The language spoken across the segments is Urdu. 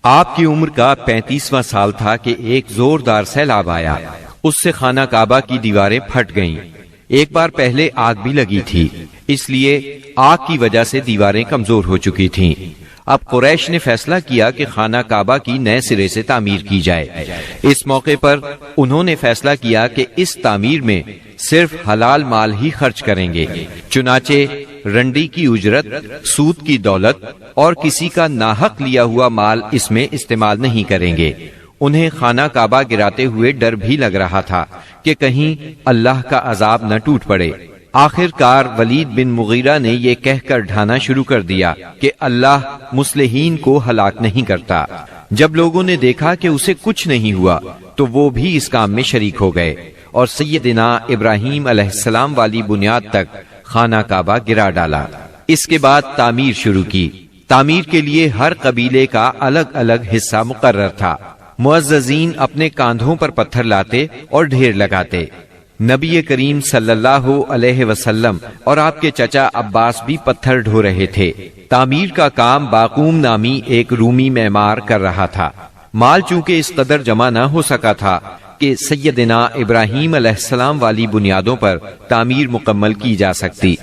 آپ کی عمر کا 35واں سال تھا کہ ایک زوردار سیلاب آیا، اس سے خانہ کعبہ کی دیواریں پھٹ گئیں۔ ایک بار پہلے آگ بھی لگی تھی، اس لیے آگ کی وجہ سے دیواریں کمزور ہو چکی تھیں۔ اب قریش نے فیصلہ کیا کہ خانہ کعبہ کی نئے سرے سے تعمیر کی جائے۔ اس موقع پر انہوں نے فیصلہ کیا کہ اس تعمیر میں صرف حلال مال ہی خرچ کریں گے، چنانچہ رنڈی کی اجرت، سود کی دولت اور کسی کا ناحق لیا ہوا مال اس میں استعمال نہیں کریں گے۔ انہیں خانہ کعبہ گراتے ہوئے ڈر بھی لگ رہا تھا کہ کہیں اللہ کا عذاب نہ ٹوٹ پڑے۔ آخر کار ولید بن مغیرہ نے یہ کہہ کر ڈھانا شروع کر دیا کہ اللہ مصلحین کو ہلاک نہیں کرتا۔ جب لوگوں نے دیکھا کہ اسے کچھ نہیں ہوا تو وہ بھی اس کام میں شریک ہو گئے اور سیدنا ابراہیم علیہ السلام والی بنیاد تک خانہ کعبہ گرا ڈالا۔ اس کے بعد تعمیر شروع کی۔ تعمیر کے لیے ہر قبیلے کا الگ الگ حصہ مقرر تھا۔ معززین اپنے کاندھوں پر پتھر لاتے اور ڈھیر لگاتے۔ نبی کریم صلی اللہ علیہ وسلم اور آپ کے چچا عباس بھی پتھر ڈھو رہے تھے۔ تعمیر کا کام باقوم نامی ایک رومی معمار کر رہا تھا۔ مال چونکہ اس قدر جمع نہ ہو سکا تھا کہ سیدنا ابراہیم علیہ السلام والی بنیادوں پر تعمیر مکمل کی جا سکتی،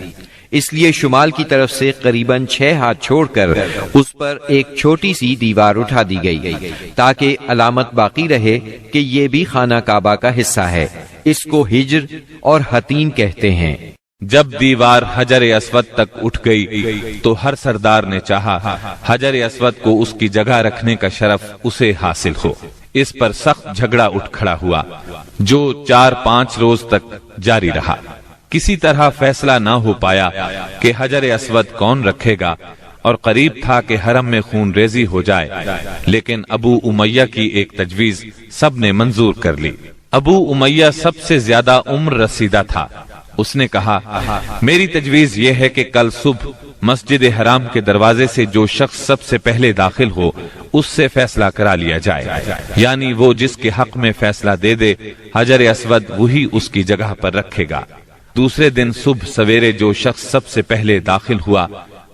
اس لیے شمال کی طرف سے قریباً 6 ہاتھ چھوڑ کر اس پر ایک چھوٹی سی دیوار اٹھا دی گئی تاکہ علامت باقی رہے کہ یہ بھی خانہ کعبہ کا حصہ ہے۔ اس کو ہجر اور حتیم کہتے ہیں۔ جب دیوار حجر اسود تک اٹھ گئی تو ہر سردار نے چاہا حجر اسود کو اس کی جگہ رکھنے کا شرف اسے حاصل ہو۔ اس پر سخت جھگڑا اٹھ کھڑا ہوا جو 4-5 روز تک جاری رہا۔ کسی طرح فیصلہ نہ ہو پایا کہ حجر اسود کون رکھے گا، اور قریب تھا کہ حرم میں خون ریزی ہو جائے، لیکن ابو امیہ کی ایک تجویز سب نے منظور کر لی۔ ابو امیہ سب سے زیادہ عمر رسیدہ تھا۔ اس نے کہا، میری تجویز یہ ہے کہ کل صبح مسجد حرام کے دروازے سے جو شخص سب سے پہلے داخل ہو اس سے فیصلہ کرا لیا جائے، یعنی وہ جس کے حق میں فیصلہ دے دے حجر اسود وہی اس کی جگہ پر رکھے گا۔ دوسرے دن صبح سویرے جو شخص سب سے پہلے داخل ہوا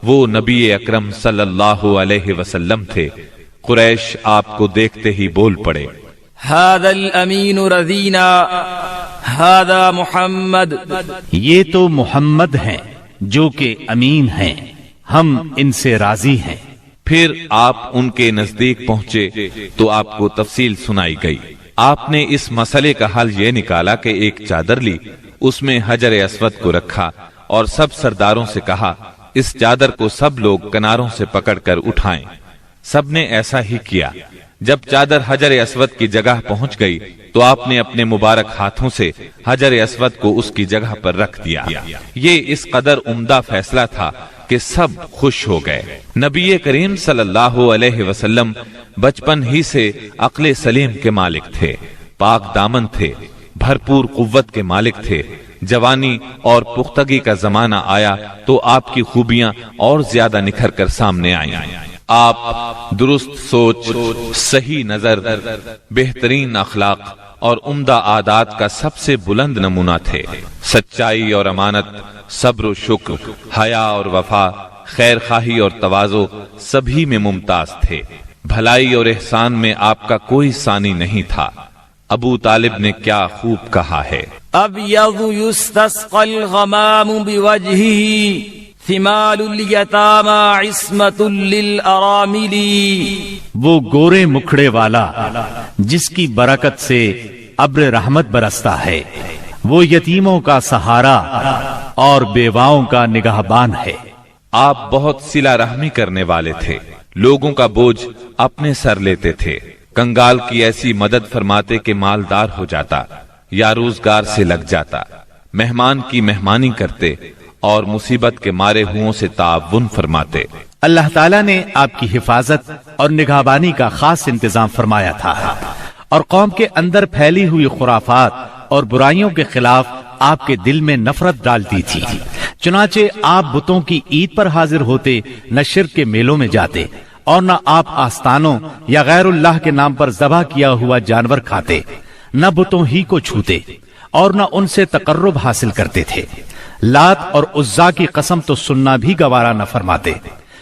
وہ نبی اکرم صلی اللہ علیہ وسلم تھے۔ قریش آپ کو دیکھتے ہی بول پڑے، هذا الامین رضینا هذا محمد، یہ تو محمد ہیں جو کہ امین ہیں، ہم ان سے راضی ہیں۔ پھر آپ ان کے نزدیک پہنچے تو آپ کو تفصیل سنائی گئی۔ آپ نے اس مسئلے کا حل یہ نکالا کہ ایک چادر لی، اس میں حجر اسود کو رکھا اور سب سرداروں سے کہا اس چادر کو سب لوگ کناروں سے پکڑ کر اٹھائیں۔ سب نے ایسا ہی کیا۔ جب چادر حجر اسود کی جگہ پہنچ گئی تو آپ نے اپنے مبارک ہاتھوں سے حجر اسود کو اس کی جگہ پر رکھ دیا۔ یہ اس قدر عمدہ فیصلہ تھا کہ سب خوش ہو گئے۔ نبی کریم صلی اللہ علیہ وسلم بچپن ہی سے عقل سلیم کے مالک تھے، پاک دامن تھے، بھرپور قوت کے مالک تھے۔ جوانی اور پختگی کا زمانہ آیا تو آپ کی خوبیاں اور زیادہ نکھر کر سامنے آئیں۔ آپ درست سوچ، صحیح نظر، بہترین اخلاق اور عمدہ عادات کا سب سے بلند نمونہ تھے۔ سچائی اور امانت، صبر و شکر، حیا اور وفا، خیر خواہی اور تواضع سبھی میں ممتاز تھے۔ بھلائی اور احسان میں آپ کا کوئی ثانی نہیں تھا۔ ابو طالب نے کیا خوب کہا ہے، ابیض یستسقى الغمام بوجهه ثمال الیتامى عصمۃ للارامل، وہ گورے مکھڑے والا جس کی برکت سے ابر رحمت برستا ہے، وہ یتیموں کا سہارا اور بیواؤں کا نگہبان ہے۔ آپ بہت صلہ رحمی کرنے والے تھے، لوگوں کا بوجھ اپنے سر لیتے تھے، کنگال کی ایسی مدد فرماتے کہ مالدار ہو جاتا یا روزگار سے لگ جاتا، مہمان کی مہمانی کرتے اور مصیبت کے مارے ہوں سے تعاون فرماتے۔ اللہ تعالیٰ نے آپ کی حفاظت اور نگہبانی کا خاص انتظام فرمایا تھا اور قوم کے اندر پھیلی ہوئی خرافات اور برائیوں کے خلاف آپ کے دل میں نفرت ڈالتی تھی۔ چنانچہ آپ بتوں کی عید پر حاضر ہوتے، نہ شرک کے میلوں میں جاتے اور نہ آپ آستانوں یا غیر اللہ کے نام پر ذبح کیا ہوا جانور کھاتے، نہ بتوں ہی کو چھوتے اور نہ ان سے تقرب حاصل کرتے تھے۔ لات اور عزا کی قسم تو سننا بھی گوارا نہ فرماتے،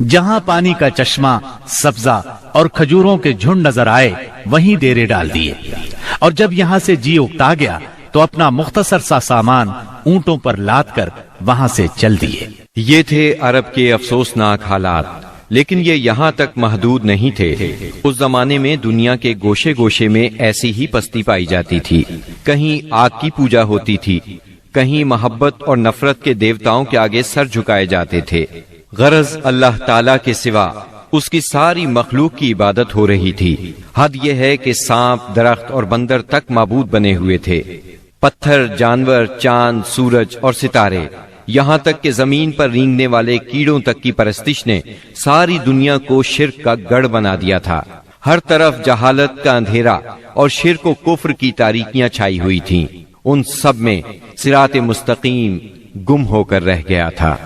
جہاں پانی کا چشمہ، سبزہ اور کھجوروں کے جھنڈ نظر آئے وہیں ڈیرے ڈال دیے، اور جب یہاں سے جی اکتا گیا تو اپنا مختصر سا سامان اونٹوں پر لاد کر وہاں سے چل دیے۔ یہ تھے عرب کے افسوسناک حالات، لیکن یہ یہاں تک محدود نہیں تھے۔ اس زمانے میں دنیا کے گوشے گوشے میں ایسی ہی پستی پائی جاتی تھی۔ کہیں آگ کی پوجا ہوتی تھی، کہیں محبت اور نفرت کے دیوتاؤں کے آگے سر جھکائے جاتے تھے۔ غرض اللہ تعالیٰ کے سوا اس کی ساری مخلوق کی عبادت ہو رہی تھی۔ حد یہ ہے کہ سانپ، درخت اور بندر تک معبود بنے ہوئے تھے۔ پتھر، جانور، چاند، سورج اور ستارے، یہاں تک کہ زمین پر رینگنے والے کیڑوں تک کی پرستش نے ساری دنیا کو شرک کا گڑھ بنا دیا تھا۔ ہر طرف جہالت کا اندھیرا اور شرک و کفر کی تاریکیاں چھائی ہوئی تھیں۔ ان سب میں صراط مستقیم گم ہو کر رہ گیا تھا۔